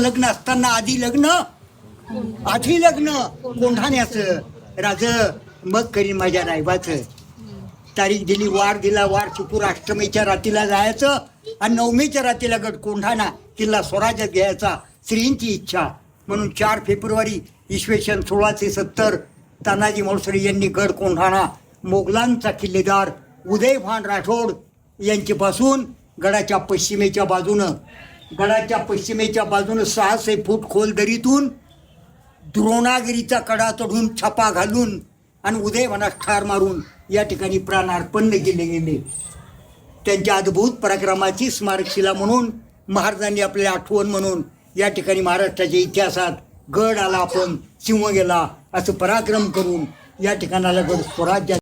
लग्न असताना आधी लग्न कोंढाण्याचं राज मग करीन माझ्या रायबाचं. तारीख दिली, वार दिला, वार चुकून अष्टमीच्या रात्रीला जायचं आणि नवमीच्या रात्रीला गड कोंढाणा किल्ला स्वराज्यात घ्यायचा, स्त्रींची इच्छा. म्हणून 4 फेब्रुवारी इसवी सन 1670 तानाजी मालुसरे यांनी गड कोंढाणा मोगलांचा किल्लेदार उदयभान राठोड यांच्यापासून गडाच्या पश्चिमेच्या बाजूनं 600 फूट खोल दरीतून द्रोणागिरीचा कडा चढून छापा घालून आणि उदयभानास ठार मारून या ठिकाणी प्राणार्पण केले गेले. त्यांच्या अद्भुत पराक्रमाची स्मारकशिला म्हणून महाराजांनी आपल्या आठवण म्हणून या ठिकाणी महाराष्ट्राच्या इतिहासात गड आला, आपण सिंह गेला असं पराक्रम करून या ठिकाणाला गड स्वराज्यात